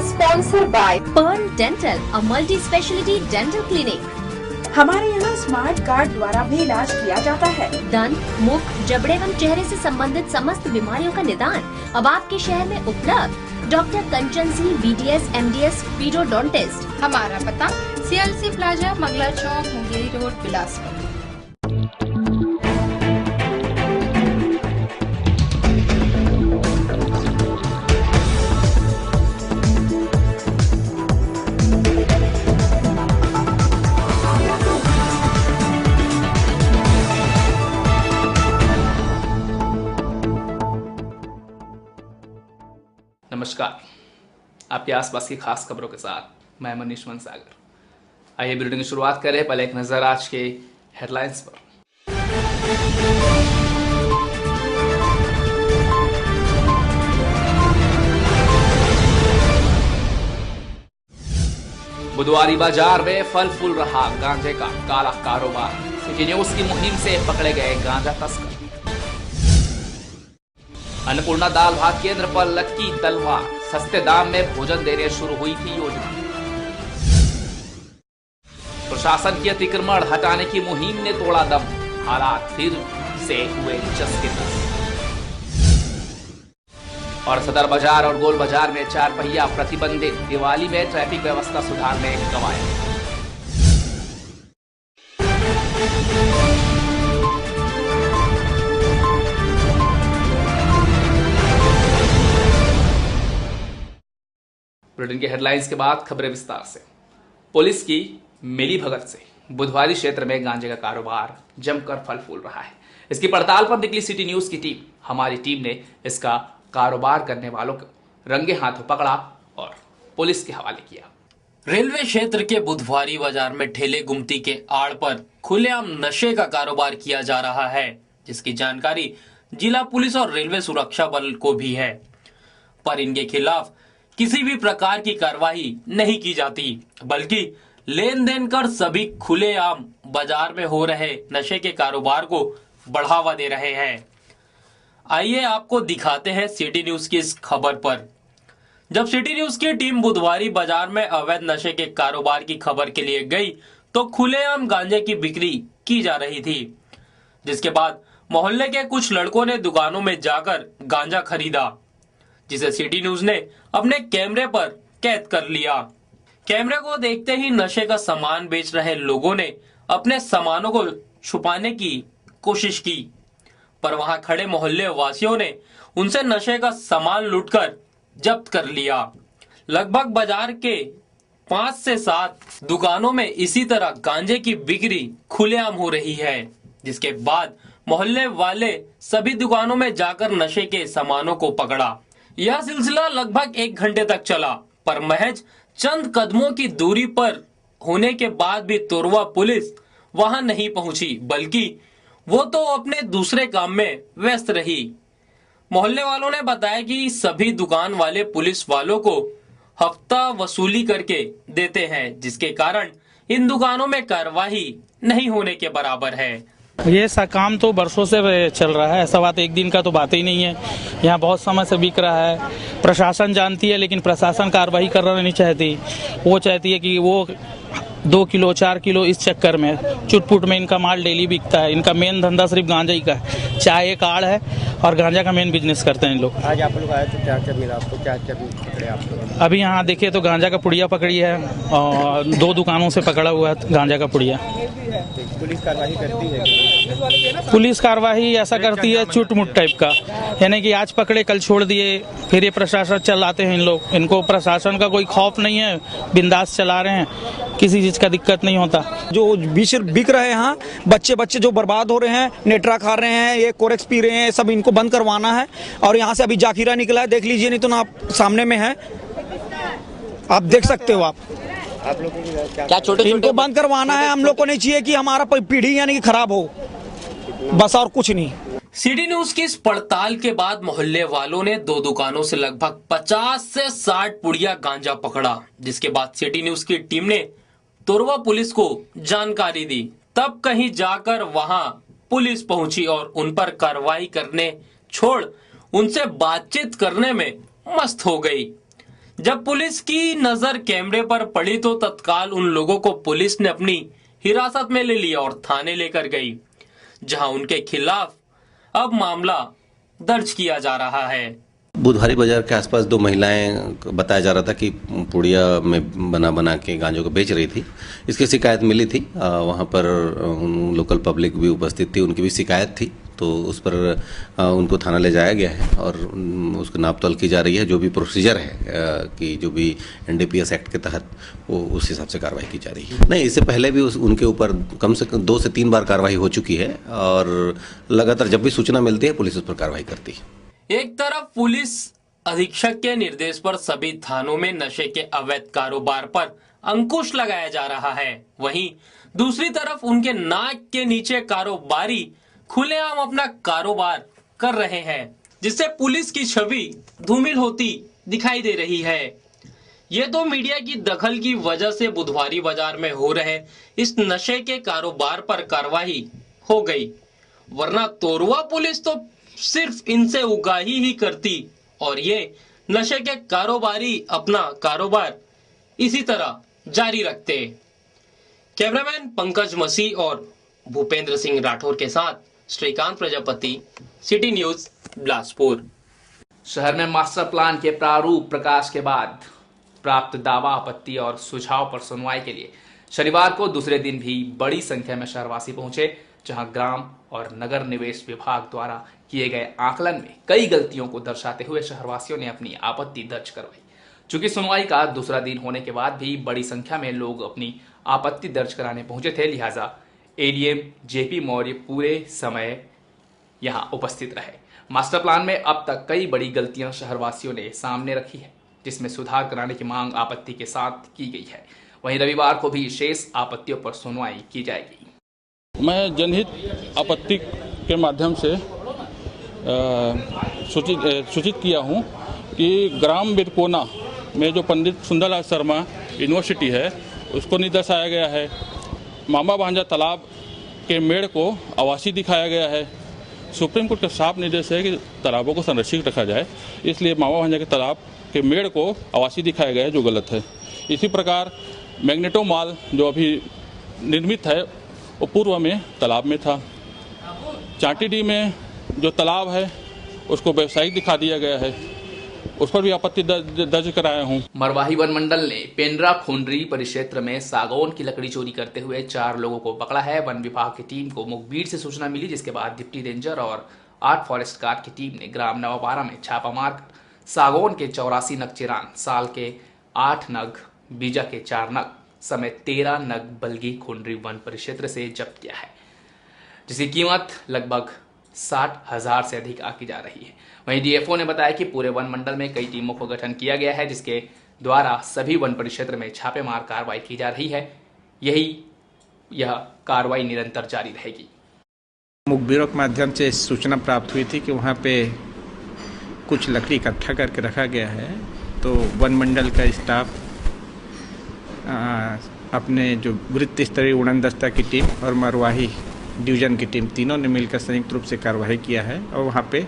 Sponsor by Perl dental, a multi speciality dental clinic. हमारे यहाँ smart card द्वारा भी इलाज किया जाता है। दंत, मुख, जबड़े एवं चेहरे से संबंधित समस्त बीमारियों का निदान अब आपके शहर में उपलब्ध। डॉक्टर कंचन सिंह, BDS, MDS, पीडोडोंटिस्ट। हमारा पता CLC प्लाजा, मंगला चौक, मुंगेरी रोड, बिलासपुर। नमस्कार, आपके आसपास की खास खबरों के साथ मैं मनीष सागर। आइए बुलेटिन की शुरुआत करें। पहले एक नजर आज के हेडलाइंस पर। बुधवारी बाजार में फल फूल रहा गांजे का काला कारोबार। सिटी न्यूज की मुहिम से पकड़े गए गांजा तस्कर। अन्नपूर्णा दाल भात केंद्र पर लटकी तलवार, सस्ते दाम में भोजन देने शुरू हुई थी योजना। प्रशासन की अतिक्रमण हटाने की मुहिम ने तोड़ा दम, हालात फिर से हुए जस के तस। और सदर बाजार और गोल बाजार में 4 पहिया प्रतिबंधित, दिवाली में ट्रैफिक व्यवस्था सुधारने कवायद। बुलेटिन के हेडलाइंस के बाद खबरें विस्तार से। पुलिस की मिली भगत से बुधवारी क्षेत्र में गांजे का कारोबार जमकर फल फूल रहा है। इसकी पड़ताल पर निकली सिटी न्यूज की टीम। हमारी टीम ने इसका कारोबार करने वालों को रंगे हाथों पकड़ा और पुलिस के हवाले किया। रेलवे क्षेत्र के बुधवारी बाजार में ठेले गुमती के आड़ पर खुलेआम नशे का कारोबार किया जा रहा है, जिसकी जानकारी जिला पुलिस और रेलवे सुरक्षा बल को भी है, पर इनके खिलाफ किसी भी प्रकार की कार्रवाई नहीं की जाती, बल्कि लेन देन कर सभी खुलेआम बाजार में हो रहे नशे के कारोबार को बढ़ावा दे रहे हैं। आइए आपको दिखाते हैं सिटी न्यूज की इस खबर पर। जब सिटी न्यूज की टीम बुधवारी बाजार में अवैध नशे के कारोबार की खबर के लिए गई तो खुलेआम गांजे की बिक्री की जा रही थी, जिसके बाद मोहल्ले के कुछ लड़कों ने दुकानों में जाकर गांजा खरीदा, जिसे सिटी न्यूज ने अपने कैमरे पर कैद कर लिया। कैमरे को देखते ही नशे का सामान बेच रहे लोगों ने अपने सामानों को छुपाने की कोशिश की, पर वहां खड़े मोहल्ले वासियों ने उनसे नशे का सामान लूटकर जब्त कर लिया। लगभग बाजार के 5 से 7 दुकानों में इसी तरह गांजे की बिक्री खुलेआम हो रही है, जिसके बाद मोहल्ले वाले सभी दुकानों में जाकर नशे के सामानों को पकड़ा। यह सिलसिला लगभग 1 घंटे तक चला, पर महज चंद कदमों की दूरी पर होने के बाद भी तोरवा पुलिस वहां नहीं पहुंची, बल्कि वो तो अपने दूसरे काम में व्यस्त रही। मोहल्ले वालों ने बताया कि सभी दुकान वाले पुलिस वालों को हफ्ता वसूली करके देते हैं, जिसके कारण इन दुकानों में कार्रवाई नहीं होने के बराबर है। ये काम तो बरसों से चल रहा है, ऐसा बात एक दिन का तो बात ही नहीं है। यहाँ बहुत समय से बिक रहा है। प्रशासन जानती है, लेकिन प्रशासन कार्रवाई करना नहीं चाहती। वो चाहती है कि वो 2 किलो 4 किलो इस चक्कर में चुटपुट में इनका माल डेली बिकता है। इनका मेन धंधा सिर्फ गांजा ही का है। चाय एक आड़ है और गांजा का मेन बिजनेस करते हैं इन लोग। आज आप लोग आए तो क्या मिला आपको, क्या पकड़े आप लोग? अभी यहाँ देखिए तो गांजा का पुड़िया पकड़ी है और 2 दुकानों से पकड़ा हुआ है गांजा का पुड़िया। पुलिस कार्रवाई करती है? पुलिस कार्रवाई ऐसा करती है चुटमुट टाइप का, यानी कि आज पकड़े कल छोड़ दिए, फिर ये प्रशासन चलाते हैं इन लोग। इनको प्रशासन का कोई खौफ नहीं है, बिंदास चला रहे हैं, किसी चीज का दिक्कत नहीं होता। जो बिक रहे हैं यहाँ, बच्चे जो बर्बाद हो रहे हैं, नेट्रा खा रहे हैं, ये कोरेक्स पी रहे हैं, सब इनको बंद करवाना है। और यहाँ से अभी जाकिरा निकला है, देख लीजिए, नहीं तो ना आप सामने में है, आप देख सकते हो। आप लोगों को क्या छोटे इनको बंद करवाना है। हम लोग को नहीं चाहिए कि हमारा पीढ़ी यानी कि खराब हो, बस और कुछ नहीं। सिटी न्यूज की इस पड़ताल के बाद मोहल्ले वालों ने 2 दुकानों से लगभग 50 से 60 पुड़िया गांजा पकड़ा, जिसके बाद सिटी न्यूज की टीम ने तोरवा पुलिस को जानकारी दी। तब कहीं जाकर वहां पुलिस पहुंची और उन पर कार्रवाई करने छोड़ उनसे बातचीत करने में मस्त हो गई। जब पुलिस की नजर कैमरे पर पड़ी तो तत्काल उन लोगों को पुलिस ने अपनी हिरासत में ले लिया और थाने लेकर गई, जहां उनके खिलाफ अब मामला दर्ज किया जा रहा है। बुधवारी बाजार के आसपास दो महिलाएं बताया जा रहा था कि पुड़िया में बना के गांजों को बेच रही थी। इसकी शिकायत मिली थी, वहां पर लोकल पब्लिक भी उपस्थित थी, उनकी भी शिकायत थी, तो उस पर उनको थाना ले जाया गया है और उसको नापतोल की जा रही है। जो भी प्रोसीजर है कि जो भी NDPS एक्ट के तहत वो उस हिसाब से कार्रवाई की जा रही है। नहीं, इससे पहले भी उनके ऊपर कम से कम 2 से 3 बार कार्रवाई हो चुकी है और लगातार जब भी सूचना मिलती है पुलिस उस पर कार्रवाई करती है। एक तरफ पुलिस अधीक्षक के निर्देश पर सभी थानों में नशे के अवैध कारोबार पर अंकुश लगाया जा रहा है, वहीं दूसरी तरफ उनके नाक के नीचे कारोबारी खुलेआम अपना कारोबार कर रहे हैं, जिससे पुलिस की छवि धूमिल होती दिखाई दे रही है। ये तो मीडिया की दखल की वजह से बुधवारी बाजार में हो रहे इस नशे के कारोबार पर कार्रवाई हो गई, वरना तोरवा पुलिस तो सिर्फ इनसे उगाही ही करती और ये नशे के कारोबारी अपना कारोबार इसी तरह जारी रखते। कैमरामैन पंकज मसीह और भूपेंद्र सिंह राठौर के साथ श्रीकांत प्रजापति, सिटी न्यूज, बिलासपुर। शहर में मास्टर प्लान के प्रारूप प्रकाश के बाद प्राप्त दावा, आपत्ति और सुझाव पर सुनवाई के लिए शनिवार को दूसरे दिन भी बड़ी संख्या में शहरवासी पहुंचे, जहां ग्राम और नगर निवेश विभाग द्वारा किए गए आकलन में कई गलतियों को दर्शाते हुए शहरवासियों ने अपनी आपत्ति दर्ज करवाई। चूंकि सुनवाई का दूसरा दिन होने के बाद भी बड़ी संख्या में लोग अपनी आपत्ति दर्ज कराने पहुंचे थे, लिहाजा ADM JP मौर्य पूरे समय यहां उपस्थित रहे। मास्टर प्लान में अब तक कई बड़ी गलतियां शहरवासियों ने सामने रखी है, जिसमें सुधार कराने की मांग आपत्ति के साथ की गई है। वहीं रविवार को भी शेष आपत्तियों पर सुनवाई की जाएगी। मैं जनहित आपत्ति के माध्यम से सूचित किया हूं कि ग्राम बिरकोना में जो पंडित सुंदरलाल शर्मा यूनिवर्सिटी है उसको नहीं दर्शाया गया है। मामा भांजा तालाब के मेड़ को आवासीय दिखाया गया है। सुप्रीम कोर्ट का साफ निर्देश है कि तालाबों को संरक्षित रखा जाए, इसलिए मामा भांजा के तालाब के मेड़ को आवासीय दिखाया गया है, जो गलत है। इसी प्रकार मैग्नेटो मॉल जो अभी निर्मित है वो पूर्व में तालाब में था। चांटीडी में जो तालाब है उसको व्यावसायिक दिखा दिया गया है, उस पर भी आपत्ति दर्ज कराया हूँ। मरवाही वन मंडल ने पेंड्रा खोंडरी परिक्षेत्र में सागौन की लकड़ी चोरी करते हुए 4 लोगों को पकड़ा है। वन विभाग की टीम को मुखबिर से सूचना मिली, जिसके बाद डिप्टी रेंजर और 8 फॉरेस्ट गार्ड की टीम ने ग्राम नवापारा में छापा मार सागौन के 84 नग चिरान, साल के 8 नग, बीजा के 4 नग समेत 13 नग बल्गी खोंडरी वन परिक्षेत्र से जब्त किया है, जिसकी कीमत लगभग 60,000 से अधिक आकी जा रही है। वहीं DFO ने बताया कि पूरे वन मंडल में कई टीमों का गठन किया गया है, जिसके द्वारा सभी वन परिक्षेत्र में छापेमार कार्रवाई की जा रही है। यह कार्रवाई निरंतर जारी रहेगी। मुखबिरों के माध्यम से सूचना प्राप्त हुई थी कि वहाँ पे कुछ लकड़ी इकट्ठा करके रखा गया है, तो वन मंडल का स्टाफ अपने जो वृत्त स्तरीय उड़न दस्ता की टीम और मरवाही डिवीजन की टीम तीनों ने मिलकर संयुक्त रूप से कार्रवाई किया है और वहाँ पे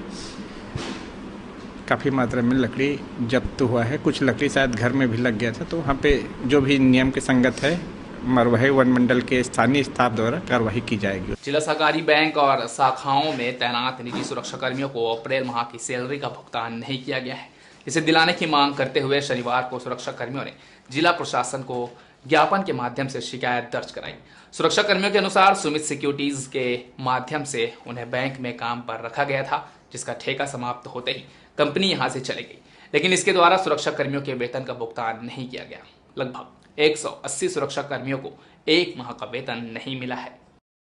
काफ़ी मात्रा में लकड़ी जब्त हुआ है। कुछ लकड़ी शायद घर में भी लग गया था, तो वहाँ पे जो भी नियम के संगत है मरवाही वन मंडल के स्थानीय स्टाफ द्वारा कार्रवाई की जाएगी। जिला सहकारी बैंक और शाखाओं में तैनात निजी सुरक्षा कर्मियों को अप्रैल माह की सैलरी का भुगतान नहीं किया गया है। इसे दिलाने की मांग करते हुए शनिवार को सुरक्षा कर्मियों ने जिला प्रशासन को ज्ञापन के माध्यम से शिकायत दर्ज कराई। सुरक्षा कर्मियों के अनुसार सुमित सिक्योरिटीज के माध्यम से उन्हें बैंक में काम पर रखा गया था, जिसका ठेका समाप्त होते ही कंपनी यहां से चली गई, लेकिन इसके द्वारा सुरक्षा कर्मियों के वेतन का भुगतान नहीं किया गया। लगभग 180 सुरक्षा कर्मियों को 1 माह का वेतन नहीं मिला है।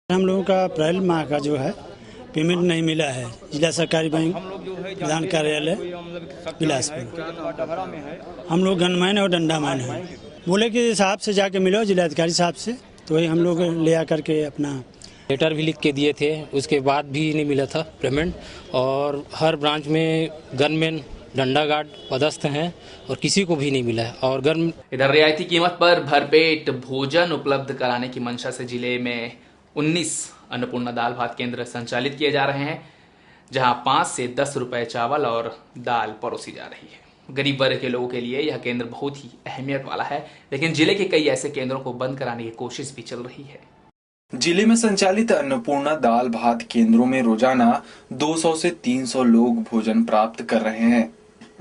हम लोगों का अप्रैल माह का जो है पेमेंट नहीं मिला है। जिला सरकारी बैंक प्रधान कार्यालय बिलासपुर, हम लोग गनमैन और डंडामैन हैं। बोले कि हिसाब से जाके मिलो जिलाधिकारी साहब से, तो वही हम लोग ले आकर के अपना लेटर भी लिख के दिए थे, उसके बाद भी नहीं मिला था पेमेंट। और हर ब्रांच में गनमैन डंडा गार्ड पदस्थ हैं और किसी को भी नहीं मिला है। और गर्म इधर रियायती कीमत पर भरपेट भोजन उपलब्ध कराने की मंशा से जिले में 19 अन्नपूर्णा दाल भात केंद्र संचालित किए जा रहे हैं, जहां 5 से 10 रुपए चावल और दाल परोसी जा रही है। गरीब वर्ग के लोगों के लिए यह केंद्र बहुत ही अहमियत वाला है, लेकिन जिले के कई ऐसे केंद्रों को बंद कराने की कोशिश भी चल रही है। जिले में संचालित अन्नपूर्णा दाल भात केंद्रों में रोजाना 200 से 300 लोग भोजन प्राप्त कर रहे हैं,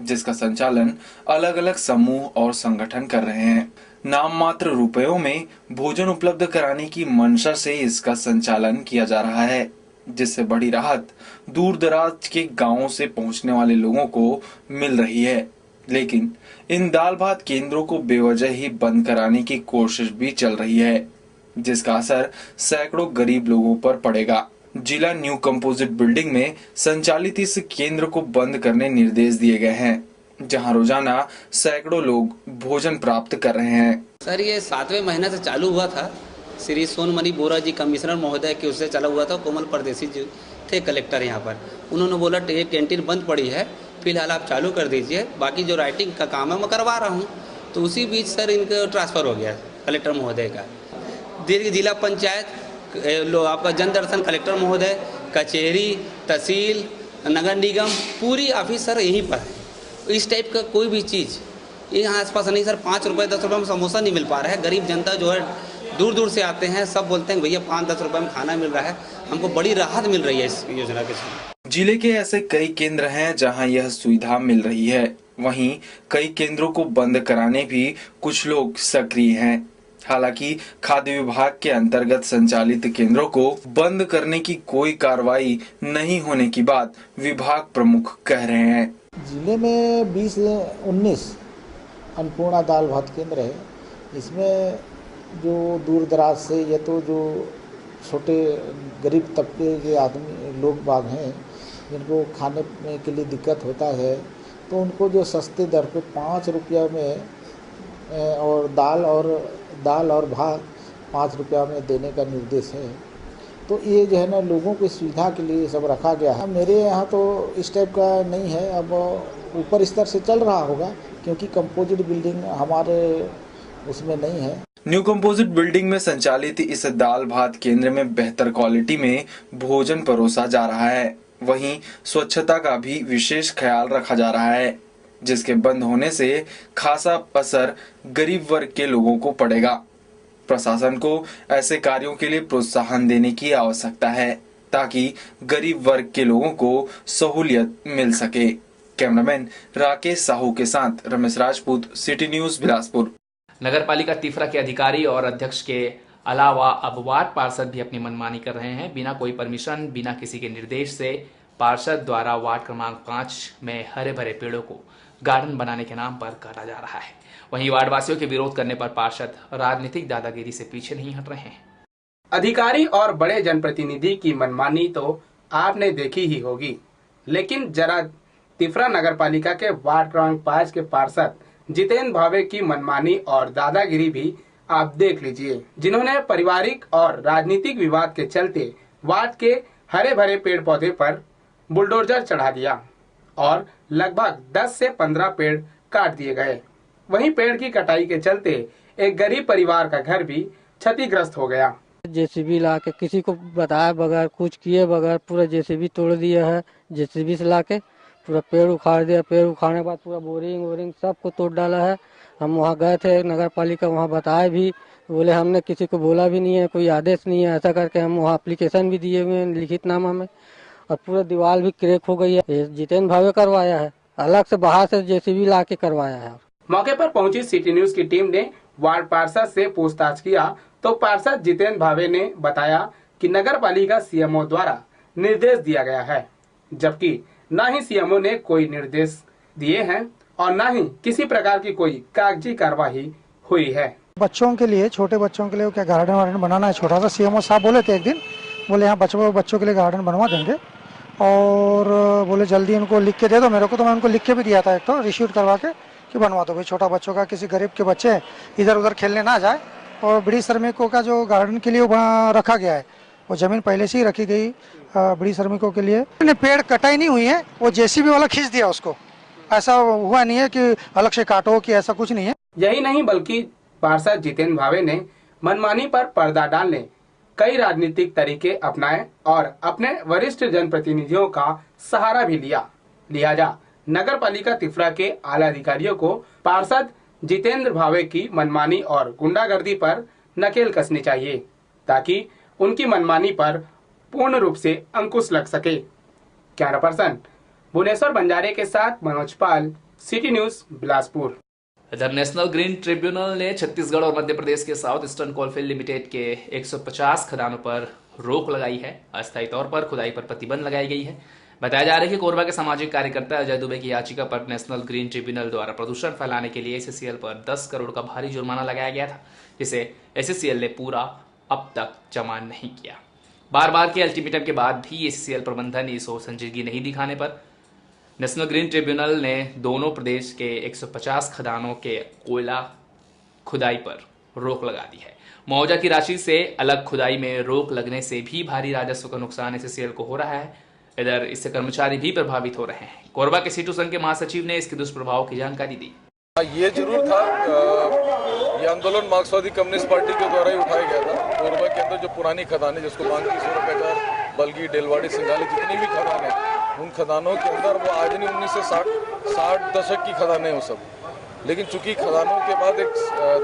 जिसका संचालन अलग अलग समूह और संगठन कर रहे हैं। नाम मात्र रुपयों में भोजन उपलब्ध कराने की मंशा से इसका संचालन किया जा रहा है, जिससे बड़ी राहत दूर दराज के गांवों से पहुंचने वाले लोगों को मिल रही है। लेकिन इन दाल भात केंद्रों को बेवजह ही बंद कराने की कोशिश भी चल रही है, जिसका असर सैकड़ों गरीब लोगों पर पड़ेगा। जिला न्यू कंपोजिट बिल्डिंग में संचालित इस केंद्र को बंद करने निर्देश दिए गए हैं, जहां रोजाना सैकड़ों लोग भोजन प्राप्त कर रहे हैं। सर, ये 7वें महीने से चालू हुआ था। श्री सोनमणि बोरा जी कमिश्नर महोदय के उससे चला हुआ था। कोमल परदेसी जी थे कलेक्टर यहाँ पर। उन्होंने बोला ये कैंटीन बंद पड़ी है, फिलहाल आप चालू कर दीजिए, बाकी जो राइटिंग का काम है मैं करवा रहा हूँ। तो उसी बीच सर इनका ट्रांसफर हो गया कलेक्टर महोदय का। जिला पंचायत आपका जन दर्शन कलेक्टर महोदय, कचहरी, तहसील, नगर निगम, पूरी ऑफिस सर यहीं पर है। इस टाइप का कोई भी चीज़ यहाँ आसपास नहीं सर। 5 रुपये 10 रुपये में समोसा नहीं मिल पा रहा है। गरीब जनता जो है दूर दूर से आते हैं, सब बोलते हैं भैया 5-10 रुपये में खाना मिल रहा है। हमको बड़ी राहत मिल रही है इस योजना के साथ। जिले के ऐसे कई केंद्र हैं जहां यह सुविधा मिल रही है। वहीं कई केंद्रों को बंद कराने भी कुछ लोग सक्रिय हैं। हालांकि खाद्य विभाग के अंतर्गत संचालित केंद्रों को बंद करने की कोई कार्रवाई नहीं होने की बात विभाग प्रमुख कह रहे हैं। जिले में 20-19 अन्नपूर्णा दाल भात केंद्र है। इसमें जो दूर दराज से या तो जो छोटे गरीब तबके के आदमी लोग बाग हैं, जिनको खाने के लिए दिक्कत होता है, तो उनको जो सस्ते दर पे 5 रुपया में और दाल और भात 5 रुपया में देने का निर्देश है। तो ये जो है ना लोगों की सुविधा के लिए सब रखा गया है। मेरे यहाँ तो इस टाइप का नहीं है, अब ऊपर स्तर से चल रहा होगा क्योंकि कंपोजिट बिल्डिंग हमारे उसमें नहीं है। न्यू कंपोजिट बिल्डिंग में संचालित इस दाल भात केंद्र में बेहतर क्वालिटी में भोजन परोसा जा रहा है। वहीं स्वच्छता का भी विशेष ख्याल रखा जा रहा है, जिसके बंद होने से खासा असर गरीब वर्ग के लोगों को पड़ेगा। प्रशासन को ऐसे कार्यों के लिए प्रोत्साहन देने की आवश्यकता है ताकि गरीब वर्ग के लोगों को सहूलियत मिल सके। कैमरामैन राकेश साहू के साथ रमेश राजपूत, सिटी न्यूज, बिलासपुर। नगर पालिका तिफरा के अधिकारी और अध्यक्ष के अलावा अब वार्ड पार्षद भी अपनी मनमानी कर रहे हैं। बिना कोई परमिशन, बिना किसी के निर्देश से पार्षद द्वारा वार्ड क्रमांक 5 में हरे भरे पेड़ों को गार्डन बनाने के नाम पर काटा जा रहा है। वहीं वार्ड वासियों के विरोध करने पर पार्षद राजनीतिक दादागिरी से पीछे नहीं हट रहे हैं। अधिकारी और बड़े जनप्रतिनिधि की मनमानी तो आपने देखी ही होगी, लेकिन जरा तिफरा नगर पालिका के वार्ड क्रमांक 5 के पार्षद जितेंद्र भावे की मनमानी और दादागिरी भी आप देख लीजिए, जिन्होंने पारिवारिक और राजनीतिक विवाद के चलते वार्ड के हरे भरे पेड़ पौधे पर बुलडोजर चढ़ा दिया और लगभग 10 से 15 पेड़ काट दिए गए। वहीं पेड़ की कटाई के चलते एक गरीब परिवार का घर भी क्षतिग्रस्त हो गया। जेसीबी ला के किसी को बताया बगैर, कुछ किए बगैर पूरा जेसीबी तोड़ दिया है। जेसीबी से ला के पूरा पेड़ उखाड़ दिया। पेड़ उखाड़ने के बाद पूरा बोरिंग सबको तोड़ डाला है। हम वहाँ गए थे नगर पालिका, वहाँ बताए भी, बोले हमने किसी को बोला भी नहीं है, कोई आदेश नहीं है। ऐसा करके हम वहाँ एप्लीकेशन भी दिए हुए हैं लिखितनामा में, और पूरा दीवार भी क्रैक हो गई है। जितेंद्र भावे करवाया है, अलग से बाहर से जेसीबी ला के करवाया है। मौके पर पहुंची सिटी न्यूज की टीम ने वार्ड पार्षद से पूछताछ किया तो पार्षद जितेंद्र भावे ने बताया कि नगर पालिका सीएमओ द्वारा निर्देश दिया गया है, जबकि न ही सीएमओ ने कोई निर्देश दिए हैं और न ही किसी प्रकार की कोई कागजी कार्यवाही हुई है। बच्चों के लिए, छोटे बच्चों के लिए क्या गार्डन बनाना है छोटा सा। सीएमओ साहब बोले थे एक दिन, बोले यहाँ बच्चों के लिए गार्डन बनवा देंगे, और बोले जल्दी उनको लिख के दे दो मेरे को। तो मैं उनको लिख के भी दिया था, एक तो रिश्यूट करवा के कि बनवा दो भाई, छोटा बच्चों का, किसी गरीब के बच्चे इधर उधर खेलने ना जाए। और बड़ी श्रमिकों का जो गार्डन के लिए रखा गया है, वो जमीन पहले से ही रखी गई बड़ी श्रमिकों के लिए। पेड़ कटाई नहीं हुई है, वो जेसीबी वाला खींच दिया उसको। ऐसा हुआ नहीं है कि अलग से काटो कि ऐसा कुछ नहीं है। यही नहीं बल्कि पार्षद जितेंद्र भावे ने मनमानी पर पर्दा डालने कई राजनीतिक तरीके अपनाए और अपने वरिष्ठ जनप्रतिनिधियों का सहारा भी लिया। लिहाजा नगर पालिका तिफरा के आला अधिकारियों को पार्षद जितेंद्र भावे की मनमानी और गुंडागर्दी पर नकेल कसनी चाहिए, ताकि उनकी मनमानी पर पूर्ण रूप से अंकुश लग सके। कैमरा पर्सन भुवनेश्वर बंजारे के साथ मनोज पाल, सिटी न्यूज, बिलासपुर। इधर नेशनल ग्रीन ट्रिब्यूनल ने छत्तीसगढ़ और मध्य प्रदेश के साउथ ईस्टर्न कोलफील्ड लिमिटेड के 150 खदानों पर रोक लगाई है। अस्थायी तौर पर खुदाई पर प्रतिबंध लगाई गई है। बताया जा रहा है कि कोरबा के सामाजिक कार्यकर्ता अजय दुबे की याचिका पर नेशनल ग्रीन ट्रिब्यूनल द्वारा प्रदूषण फैलाने के लिए एससीएल पर 10 करोड़ का भारी जुर्माना लगाया गया था, जिसे एससीएल ने पूरा अब तक जमा नहीं किया। बार बार के अल्टीमेटम के बाद भी एससीएल प्रबंधन इस ओर संजीदगी नहीं दिखाने पर नेशनल ग्रीन ट्रिब्यूनल ने दोनों प्रदेश के 150 खदानों के कोयला खुदाई पर रोक लगा दी है। मुआवजा की राशि से अलग खुदाई में रोक लगने से भी भारी राजस्व का नुकसान एससीएल को हो रहा है। इधर इससे कर्मचारी भी प्रभावित हो रहे हैं। कोरबा के सीटू संघ के महासचिव ने इसके दुष्प्रभाव की जानकारी दी। ये जरूर था, ये आंदोलन मार्क्सवादी कम्युनिस्ट पार्टी के द्वारा ही उठाया गया था। कोरबा के अंदर जो पुरानी खदानें, जिसको बांकी, सूरपेटार, बल्गी, डेलवाड़ी, सिंगाली, जितनी भी खदानें, उन खदानों के अंदर वो आज नहीं 1960 दशक की खदानें वो सब। लेकिन चूंकि खदानों के बाद एक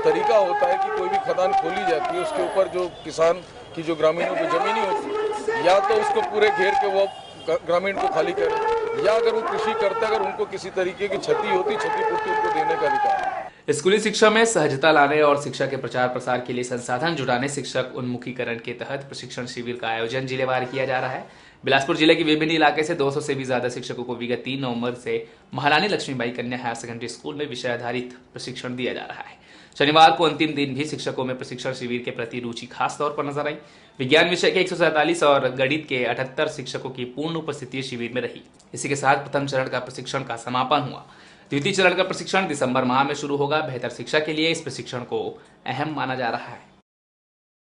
तरीका होता है कि कोई भी खदान खोली जाती है, उसके ऊपर जो किसान की जो ग्रामीणों की जमीनी होती, या तो उसको पूरे घेर के वो ग्रामीण को खाली करे, या अगर वो कृषि करते अगर उनको किसी तरीके की क्षति होती, क्षतिपूर्ति उनको देने का अधिकार है। स्कूली शिक्षा में सहजता लाने और शिक्षा के प्रचार प्रसार के लिए संसाधन जुटाने शिक्षक उन्मुखीकरण के तहत प्रशिक्षण शिविर का आयोजन जिलेवार किया जा रहा है। बिलासपुर जिले के विभिन्न इलाके से 200 से भी ज्यादा शिक्षकों को विगत 3 नवंबर से महारानी लक्ष्मीबाई कन्या हायर सेकेंडरी स्कूल में विषय आधारित प्रशिक्षण दिया जा रहा है। शनिवार को अंतिम दिन भी शिक्षकों में प्रशिक्षण शिविर के प्रति रुचि खास तौर पर नजर आई। विज्ञान विषय के 147 और गणित के 78 शिक्षकों की पूर्ण उपस्थिति शिविर में रही। इसी के साथ प्रथम चरण का प्रशिक्षण का समापन हुआ। द्वितीय चरण का प्रशिक्षण दिसंबर माह में शुरू होगा। बेहतर शिक्षा के लिए इस प्रशिक्षण को अहम माना जा रहा है।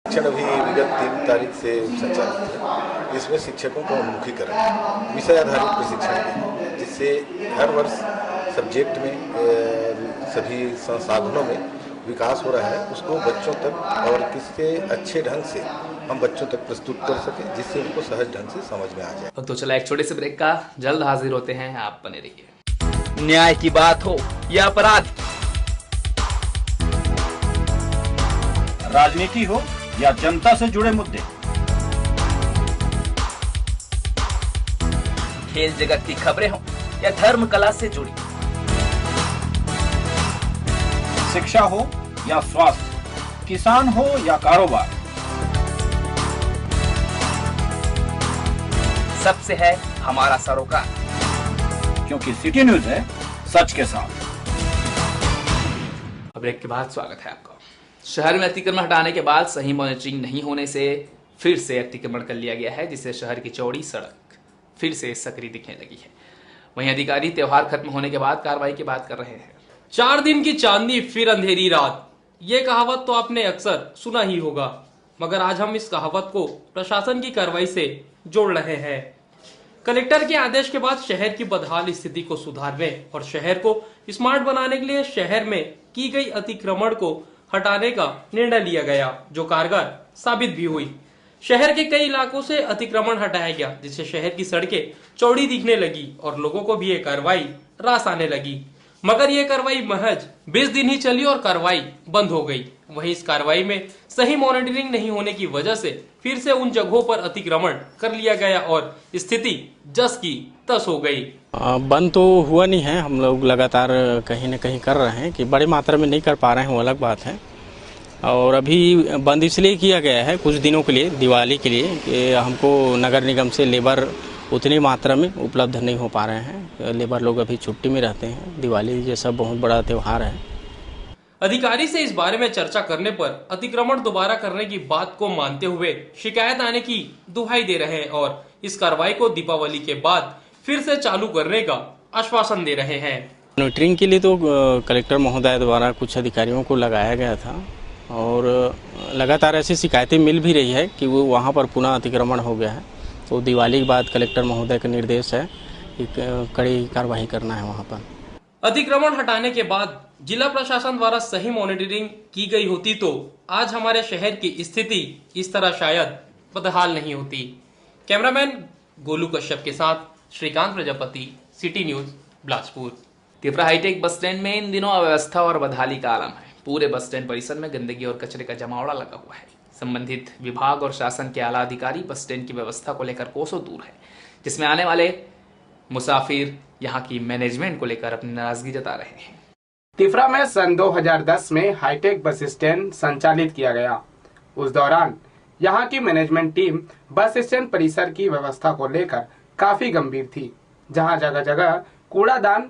प्रशिक्षण अभी विगत 3 तारीख से संचालित है। इसमें शिक्षकों का उन्मुखीकरण, विषय आधारित प्रशिक्षण, जिससे हर वर्ष सब्जेक्ट में सभी संसाधनों में विकास हो रहा है, उसको बच्चों तक और किससे अच्छे ढंग से हम बच्चों तक प्रस्तुत कर सके, जिससे उनको सहज ढंग से समझ में आ जाए। तो चला एक छोटे से ब्रेक का, जल्द हाजिर होते हैं, आप बने रहिए। न्याय की बात हो या अपराध, राजनीति हो या जनता से जुड़े मुद्दे, खेल जगत की खबरें हो या धर्म कला से जुड़ी, शिक्षा हो या स्वास्थ्य, किसान हो या कारोबार, सबसे है हमारा सरोकार, क्योंकि सिटी न्यूज है सच के साथ। ब्रेक के बाद स्वागत है आपका। शहर में अतिक्रमण हटाने के बाद सही मॉनिटरिंग नहीं होने से फिर से अतिक्रमण कर लिया गया है, जिससे शहर की चौड़ी सड़क फिर से सक्रिय दिखने लगी है। वहीं अधिकारी त्योहार खत्म होने के बाद कार्रवाई की बात कर रहे हैं। 4 दिन की चांदनी फिर अंधेरी रात, ये कहावत तो आपने अक्सर सुना ही होगा, मगर आज हम इस कहावत को प्रशासन की कार्रवाई से जोड़ रहे हैं। कलेक्टर के आदेश के बाद शहर की बदहाल स्थिति को सुधारने और शहर को स्मार्ट बनाने के लिए शहर में की गई अतिक्रमण को हटाने का निर्णय लिया गया, जो कारगर साबित भी हुई। शहर के कई इलाकों से अतिक्रमण हटाया गया, जिससे शहर की सड़कें चौड़ी दिखने लगी और लोगों को भी ये कार्रवाई रास आने लगी। मगर ये कार्रवाई महज 20 दिन ही चली और कार्रवाई बंद हो गई। वहीं इस कार्रवाई में सही मॉनिटरिंग नहीं होने की वजह से फिर से उन जगहों पर अतिक्रमण कर लिया गया और स्थिति जस की तस हो गई। बंद तो हुआ नहीं है, हम लोग लगातार कहीं न कहीं कर रहे हैं। कि बड़े मात्रा में नहीं कर पा रहे हैं वो अलग बात है। और अभी बंद इसलिए किया गया है कुछ दिनों के लिए, दिवाली के लिए, कि हमको नगर निगम से लेबर उतनी मात्रा में उपलब्ध नहीं हो पा रहे हैं। लेबर लोग अभी छुट्टी में रहते हैं। दिवाली जैसा बहुत बड़ा त्यौहार है। अधिकारी से इस बारे में चर्चा करने पर अतिक्रमण दोबारा करने की बात को मानते हुए शिकायत आने की दुहाई दे रहे हैं और इस कार्रवाई को दीपावली के बाद फिर से चालू करने का आश्वासन दे रहे हैं। मॉनिटरिंग के लिए तो कलेक्टर महोदय द्वारा कुछ अधिकारियों को लगाया गया था और लगातार ऐसी शिकायतें मिल भी रही है कि वो वहाँ पर पुनः अतिक्रमण हो गया है। तो दिवाली के बाद कलेक्टर महोदय का निर्देश है कि कड़ी कार्रवाई करना है वहाँ पर। अतिक्रमण हटाने के बाद जिला प्रशासन द्वारा सही मॉनिटरिंग की गई होती तो आज हमारे शहर की स्थिति इस तरह शायद बदहाल नहीं होती। कैमरामैन गोलू कश्यप के साथ Shrikant Prajapati, city news, Bilaspur Tifra hitech bus stand में इन दिनों अव्यवस्था और बदहाली का आलम है। पूरे बस स्टैंड परिसर में गंदगी और कचरे का जमावड़ा लगा हुआ है। संबंधित विभाग और शासन के आला अधिकारी बस स्टैंड की व्यवस्था को लेकर कोसों दूर है, जिसमें आने वाले मुसाफिर यहां की मैनेजमेंट को लेकर अपनी नाराजगी जता रहे हैं। तिफरा में सन 2010 में हाईटेक बस स्टैंड संचालित किया गया। उस दौरान यहां की मैनेजमेंट टीम बस स्टैंड परिसर की व्यवस्था को लेकर काफी गंभीर थी, जहां जगह जगह कूड़ादान,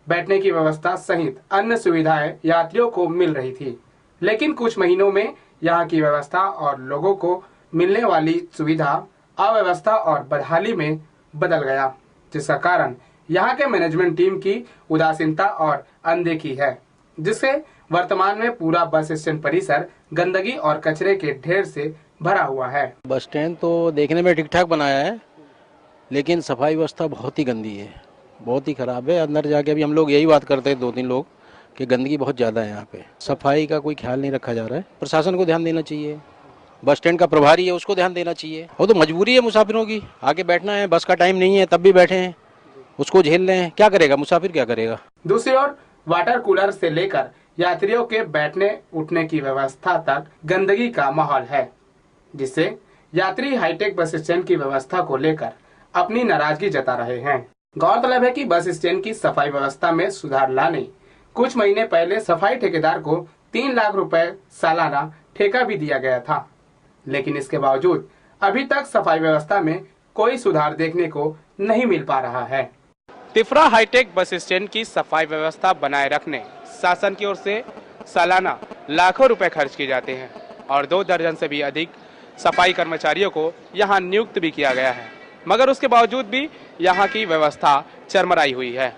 बैठने की व्यवस्था सहित अन्य सुविधाएं यात्रियों को मिल रही थी। लेकिन कुछ महीनों में यहां की व्यवस्था और लोगों को मिलने वाली सुविधा अव्यवस्था और बदहाली में बदल गया, जिसका कारण यहां के मैनेजमेंट टीम की उदासीनता और अनदेखी है, जिससे वर्तमान में पूरा बस स्टैंड परिसर गंदगी और कचरे के ढेर से भरा हुआ है। बस स्टैंड तो देखने में ठीक ठाक बनाया है, लेकिन सफाई व्यवस्था बहुत ही गंदी है, बहुत ही खराब है। अंदर जाके अभी हम लोग यही बात करते हैं 2-3 लोग कि गंदगी बहुत ज़्यादा है यहाँ पे। सफाई का कोई ख्याल नहीं रखा जा रहा है। प्रशासन को ध्यान देना चाहिए, बस स्टैंड का प्रभारी है उसको ध्यान देना चाहिए। वो तो मजबूरी है मुसाफिरों की, आके बैठना है, बस का टाइम नहीं है तब भी बैठे हैं, उसको झेल रहे हैं। क्या करेगा मुसाफिर, क्या करेगा। दूसरी ओर वाटर कूलर से लेकर यात्रियों के बैठने उठने की व्यवस्था तक गंदगी का माहौल है, जिससे यात्री हाईटेक बस स्टैंड की व्यवस्था को लेकर अपनी नाराजगी जता रहे हैं। गौरतलब है कि बस स्टैंड की सफाई व्यवस्था में सुधार लाने कुछ महीने पहले सफाई ठेकेदार को 3 लाख रुपए सालाना ठेका भी दिया गया था, लेकिन इसके बावजूद अभी तक सफाई व्यवस्था में कोई सुधार देखने को नहीं मिल पा रहा है। तिफरा हाईटेक बस स्टैंड की सफाई व्यवस्था बनाए रखने शासन की ओर से सालाना लाखों रुपए खर्च किए जाते हैं और 2 दर्जन से भी अधिक सफाई कर्मचारियों को यहां नियुक्त भी किया गया है, मगर उसके बावजूद भी यहां की व्यवस्था चरमराई हुई है।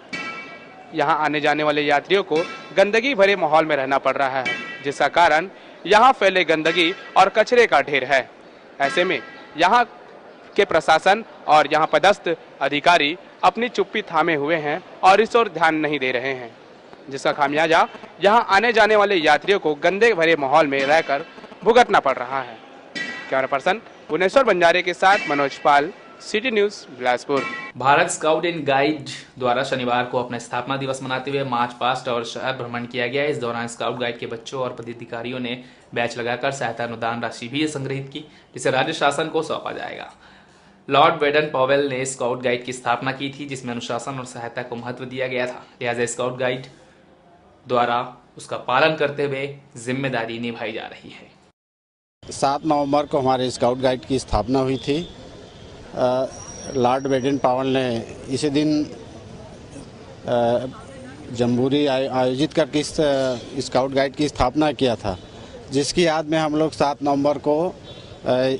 यहां आने जाने वाले यात्रियों को गंदगी भरे माहौल में रहना पड़ रहा है, जिसका कारण यहां फैले गंदगी और कचरे का ढेर है। ऐसे में यहां के प्रशासन और यहां पदस्थ अधिकारी अपनी चुप्पी थामे हुए हैं और इस ओर ध्यान नहीं दे रहे हैं, जिसका खामियाजा यहां आने जाने वाले यात्रियों को गंदे भरे माहौल में रहकर भुगतना पड़ रहा है। कैमरा पर्सन भुवनेश्वर बंजारे के साथ Manoj Pal, city news Bilaspur. Bharat scout and guide द्वारा शनिवार को अपना स्थापना दिवस मनाते हुए मार्च पास्ट और शहर भ्रमण किया गया। इस दौरान स्काउट गाइड के बच्चों और पदाधिकारियों ने बैच लगाकर सहायता अनुदान राशि भी संग्रहित की, जिसे राज्य शासन को सौंपा जाएगा। लॉर्ड बेडन पॉवेल ने स्काउट गाइड की स्थापना की थी, जिसमें अनुशासन और सहायता को महत्व दिया गया था। लिहाजा स्काउट गाइड द्वारा उसका पालन करते हुए जिम्मेदारी निभाई जा रही है। 7 नवंबर को हमारे स्काउट गाइड की स्थापना हुई थी। लॉर्ड बेडन पावेल ने इसी दिन जम्बूरी आयोजित करके इस स्काउट गाइड की स्थापना किया था, जिसकी याद में हम लोग 7 नवंबर को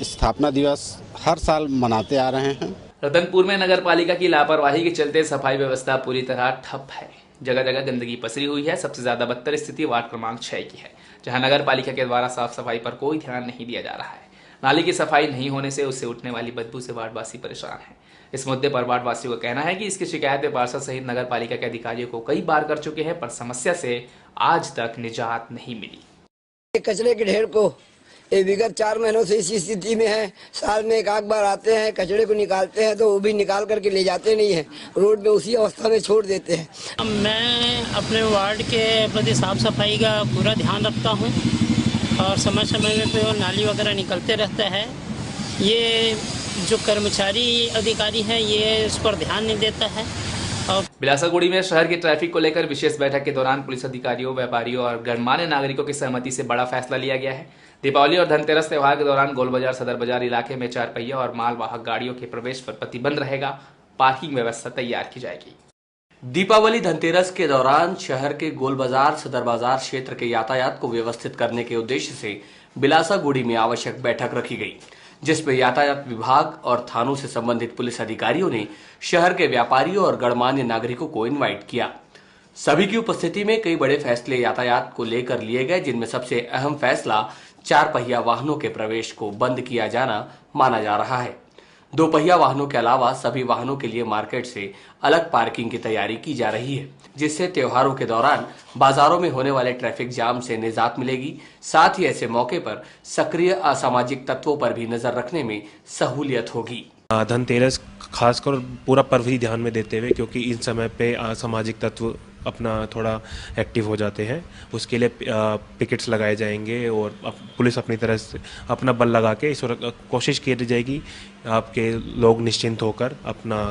स्थापना दिवस हर साल मनाते आ रहे हैं। रतनपुर में नगर पालिका की लापरवाही के चलते सफाई व्यवस्था पूरी तरह ठप है। जगह जगह गंदगी पसरी हुई है। सबसे ज्यादा बदतर स्थिति वार्ड क्रमांक 6 की है, जहां नगर पालिका के द्वारा साफ सफाई पर कोई ध्यान नहीं दिया जा रहा है। नाली की सफाई नहीं होने से उससे उठने वाली बदबू से वार्डवासी परेशान है। इस मुद्दे पर वार्डवासियों का कहना है कि इसकी शिकायत वे पार्षद सहित नगर पालिका के अधिकारियों को कई बार कर चुके हैं, पर समस्या से आज तक निजात नहीं मिली। कचरे के ढेर को विगत 4 महीनों से इसी स्थिति में है। साल में एक बार आते हैं, कचरे को निकालते हैं तो वो भी निकाल करके ले जाते नहीं है, रोड में उसी अवस्था में छोड़ देते हैं। मैं अपने वार्ड के प्रति साफ सफाई का पूरा ध्यान रखता हूँ और समय समय पे नाली वगैरह निकलते रहता है। ये जो कर्मचारी अधिकारी है ये उस पर ध्यान नहीं देता है। बिलासपुर में शहर के ट्रैफिक को लेकर विशेष बैठक के दौरान पुलिस अधिकारियों, व्यापारियों और गणमान्य नागरिकों की सहमति से बड़ा फैसला लिया गया है। दीपावली और धनतेरस त्योहार के दौरान गोल बाजार, सदर बाजार इलाके में 4 पहिया और मालवाहक गाड़ियों के प्रवेश पर प्रतिबंध रहेगा। पार्किंग व्यवस्था तैयार की जाएगी। दीपावली धनतेरस के दौरान शहर के गोल बाजार, सदर बाजार क्षेत्र के यातायात को व्यवस्थित करने के उद्देश्य से बिलासागुड़ी में आवश्यक बैठक रखी गई, जिसमें यातायात विभाग और थानों से संबंधित पुलिस अधिकारियों ने शहर के व्यापारियों और गणमान्य नागरिकों को इनवाइट किया। सभी की उपस्थिति में कई बड़े फैसले यातायात को लेकर लिए गए, जिनमें सबसे अहम फैसला 4 पहिया वाहनों के प्रवेश को बंद किया जाना माना जा रहा है। 2 पहिया वाहनों के अलावा सभी वाहनों के लिए मार्केट से अलग पार्किंग की तैयारी की जा रही है, जिससे त्योहारों के दौरान बाजारों में होने वाले ट्रैफिक जाम से निजात मिलेगी। साथ ही ऐसे मौके पर सक्रिय असामाजिक तत्वों पर भी नजर रखने में सहूलियत होगी। धनतेरस खासकर पूरा पर्व ही ध्यान में देते हुए, क्योंकि इन समय पे असामाजिक तत्व अपना थोड़ा एक्टिव हो जाते हैं, उसके लिए पिकेट्स लगाए जाएंगे और पुलिस अपनी तरह से अपना बल लगा के कोशिश की जाएगी आपके लोग निश्चिंत होकर अपना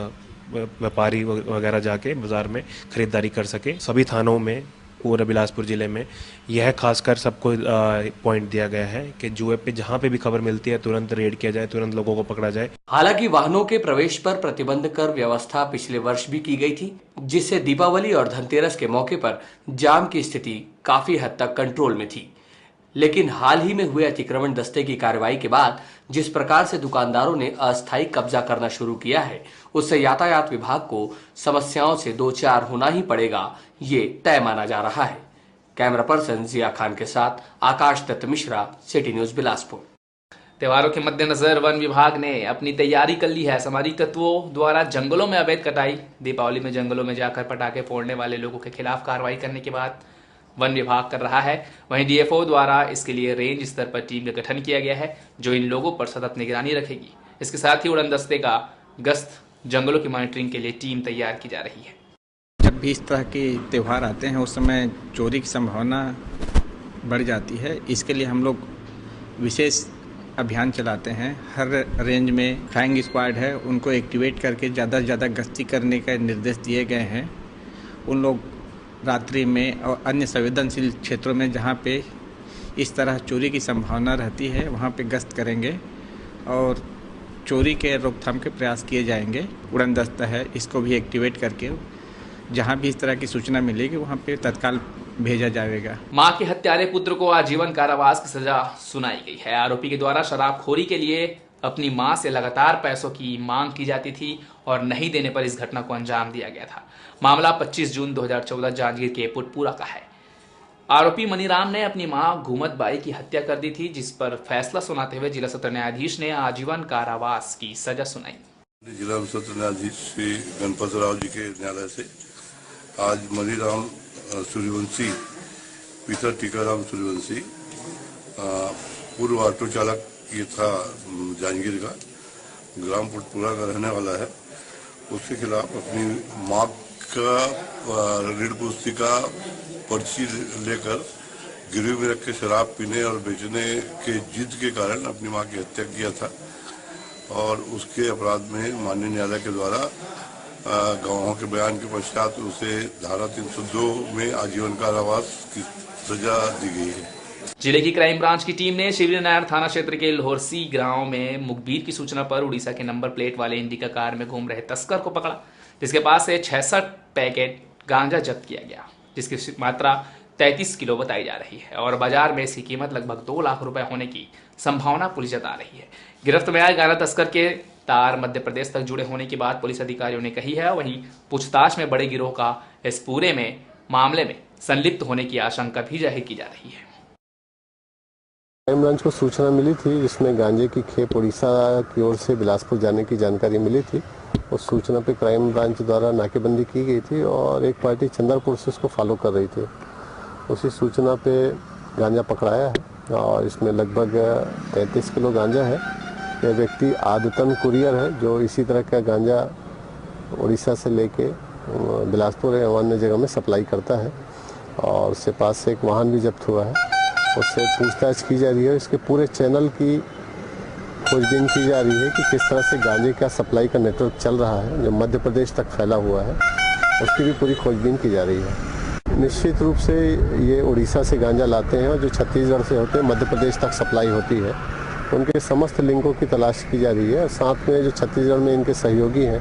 व्यापारी वगैरह जाके बाज़ार में ख़रीदारी कर सके। सभी थानों में पूरे बिलासपुर ज़िले में यह खासकर सबको पॉइंट दिया गया है कि जुए पे जहां पे भी खबर मिलती है तुरंत रेड किया जाए, तुरंत लोगों को पकड़ा जाए। हालांकि वाहनों के प्रवेश पर प्रतिबंध कर व्यवस्था पिछले वर्ष भी की गई थी, जिससे दीपावली और धनतेरस के मौके पर जाम की स्थिति काफी हद तक कंट्रोल में थी। लेकिन हाल ही में हुए अतिक्रमण दस्ते की कार्रवाई के बाद जिस प्रकार से दुकानदारों ने अस्थायी कब्जा करना शुरू किया है, उससे यातायात विभाग को समस्याओं से दो चार होना ही पड़ेगा, ये तय माना जा रहा है। कैमरा पर्सन जिया खान के साथ आकाश दत्त मिश्रा, सिटी न्यूज बिलासपुर। त्योहारों के मद्देनजर वन विभाग ने अपनी तैयारी कर ली है। असामाजिक तत्वों द्वारा जंगलों में अवैध कटाई, दीपावली में जंगलों में जाकर पटाखे फोड़ने वाले लोगों के खिलाफ कार्रवाई करने के बाद वन विभाग कर रहा है। वहीं डीएफओ द्वारा इसके लिए रेंज स्तर पर टीम का गठन किया गया है, जो इन लोगों पर सतत निगरानी रखेगी। इसके साथ ही उड़न दस्ते का गश्त, जंगलों की मॉनिटरिंग के लिए टीम तैयार की जा रही है। जब भी इस तरह के त्यौहार आते हैं उस समय चोरी की संभावना बढ़ जाती है। इसके लिए हम लोग विशेष अभियान चलाते हैं। हर रेंज में फ्लाइंग स्क्वाड है, उनको एक्टिवेट करके ज़्यादा से ज़्यादा गश्ती करने का निर्देश दिए गए हैं। उन लोग रात्रि में और अन्य संवेदनशील क्षेत्रों में जहाँ पे इस तरह चोरी की संभावना रहती है वहाँ पे गश्त करेंगे और चोरी के रोकथाम के प्रयास किए जाएंगे। उड़न दस्ता है, इसको भी एक्टिवेट करके जहाँ भी इस तरह की सूचना मिलेगी वहाँ पे तत्काल भेजा जाएगा। मां के हत्यारे पुत्र को आजीवन कारावास की सजा सुनाई गई है। आरोपी के द्वारा शराबखोरी के लिए अपनी मां से लगातार पैसों की मांग की जाती थी और नहीं देने पर इस घटना को अंजाम दिया गया था। मामला 25 जून 2014 जांजगीर के पुटपुरा का है। आरोपी मनीराम ने अपनी मां घूमत बाई की हत्या कर दी थी, जिस पर फैसला सुनाते हुए जिला सत्र न्यायाधीश ने आजीवन कारावास की सजा सुनाई। जिला सत्र न्यायाधीश श्री गणपत राव जी के न्यायालय से आज मनीराम सूर्यवंशी, पिता टीकाराम सूर्यवंशी, पूर्व ऑटो चालक ये था जांजगीर का, ग्राम पुटपुरा का रहने वाला है, उसके खिलाफ अपनी मां का ऋण पुस्तिका पर्ची लेकर गिरवी में रख के शराब पीने और बेचने के जिद के कारण अपनी मां की हत्या किया था और उसके अपराध में माननीय न्यायालय के द्वारा गवाहों के बयान के पश्चात उसे धारा 302 में आजीवन कारावास की सजा दी गई है। जिले की क्राइम ब्रांच की टीम ने शिवरीनारायण थाना क्षेत्र के लोहरसी गांव में मुखबिर की सूचना पर उड़ीसा के नंबर प्लेट वाले इंडिका कार में घूम रहे तस्कर को पकड़ा, जिसके पास से 66 पैकेट गांजा जब्त किया गया, जिसकी मात्रा 33 किलो बताई जा रही है और बाजार में इसकी कीमत लगभग 2 लाख रुपए होने की संभावना पुलिस जता रही है। गिरफ्त में आए गांजा तस्कर के तार मध्य प्रदेश तक जुड़े होने की बात पुलिस अधिकारियों ने कही है। वहीं पूछताछ में बड़े गिरोह का इस पूरे मामले में संलिप्त होने की आशंका भी जाहिर की जा रही है। क्राइम ब्रांच को सूचना मिली थी जिसमें गांजे की खेप उड़ीसा की ओर से बिलासपुर जाने की जानकारी मिली थी। उस सूचना पे क्राइम ब्रांच द्वारा नाकेबंदी की गई थी और एक पार्टी चंद्रपुर से उसको फॉलो कर रही थी। उसी सूचना पे गांजा पकड़ाया है और इसमें लगभग 33 किलो गांजा है। यह व्यक्ति आदतन कुरियर है जो इसी तरह का गांजा उड़ीसा से लेके बिलासपुर या अन्य जगह में सप्लाई करता है और उसके पास से एक वाहन भी जब्त हुआ है। उससे पूछताछ की जा रही है। इसके पूरे चैनल की खोजबीन की जा रही है कि किस तरह से गांजे का सप्लाई का नेटवर्क चल रहा है जो मध्य प्रदेश तक फैला हुआ है, उसकी भी पूरी खोजबीन की जा रही है। निश्चित रूप से ये उड़ीसा से गांजा लाते हैं और जो छत्तीसगढ़ से होते हैं मध्य प्रदेश तक सप्लाई होती है। उनके समस्त लिंकों की तलाश की जा रही है और साथ में जो छत्तीसगढ़ में इनके सहयोगी हैं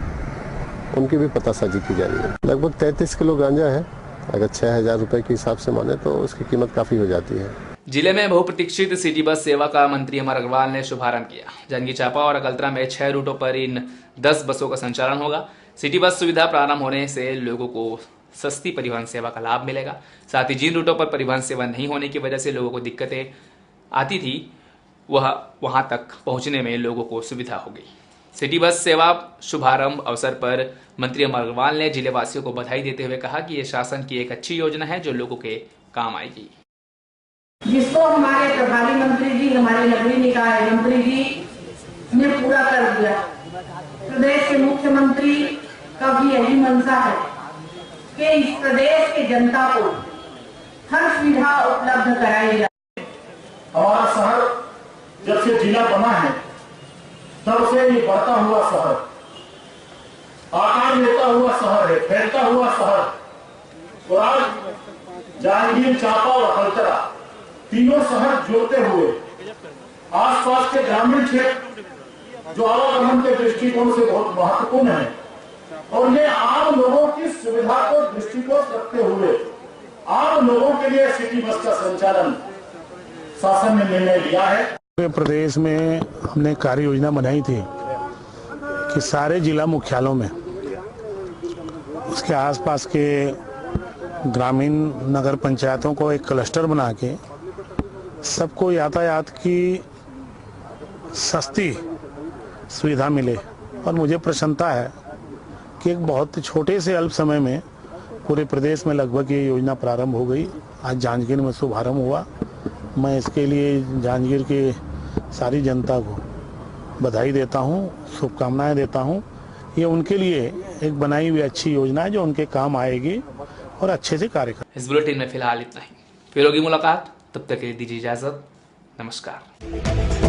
उनकी भी पतासाजी की जा रही है। लगभग 33 किलो गांजा है। अगर 6,000 रुपये के हिसाब से माने तो उसकी कीमत काफ़ी हो जाती है। जिले में बहुप्रतीक्षित सिटी बस सेवा का मंत्री अमर अग्रवाल ने शुभारंभ किया। जांजगीर चांपा और अकलतरा में 6 रूटों पर इन 10 बसों का संचालन होगा। सिटी बस सुविधा प्रारंभ होने से लोगों को सस्ती परिवहन सेवा का लाभ मिलेगा। साथ ही जिन रूटों पर परिवहन सेवा नहीं होने की वजह से लोगों को दिक्कतें आती थी वहां तक पहुंचने में लोगों को सुविधा हो गई। सिटी बस सेवा शुभारंभ अवसर पर मंत्री अमर अग्रवाल ने जिले वासियों को बधाई देते हुए कहा कि यह शासन की एक अच्छी योजना है जो लोगों के काम आएगी, जिसको हमारे प्रभारी मंत्री जी, हमारे नगरीय निकाय मंत्री जी ने पूरा कर दिया। प्रदेश के मुख्यमंत्री का भी यही मंशा है कि इस प्रदेश के जनता को हर सुविधा उपलब्ध कराई जाए। हमारा शहर जब से जिला बना है तब से ये बढ़ता हुआ शहर, आकार लेता हुआ शहर है, फैलता हुआ शहर। और आज जहांगीर, चांपा और हलचरा तीनों शहर जोड़ते हुए आसपास के ग्रामीण क्षेत्र जो आवागमन के दृष्टिकोण से बहुत महत्वपूर्ण है, और ये आम लोगों की सुविधा को दृष्टिकोण रखते हुए आम लोगों के लिए सिटी बस का संचालन शासन ने निर्णय लिया है। पूरे प्रदेश में हमने कार्य योजना बनाई थी कि सारे जिला मुख्यालयों में, उसके आसपास के ग्रामीण नगर पंचायतों को एक क्लस्टर बना के सबको यातायात की सस्ती सुविधा मिले। और मुझे प्रसन्नता है कि एक बहुत छोटे से अल्प समय में पूरे प्रदेश में लगभग ये योजना प्रारंभ हो गई। आज जांजगीर में शुभारंभ हुआ। मैं इसके लिए जांजगीर के सारी जनता को बधाई देता हूँ, शुभकामनाएं देता हूँ। ये उनके लिए एक बनाई हुई अच्छी योजना है जो उनके काम आएगी और अच्छे से कार्य करें। इस बुलेटिन में फिलहाल इतना ही, फिर होगी मुलाकात, तब तक के लिए दीजिए इजाजत। नमस्कार।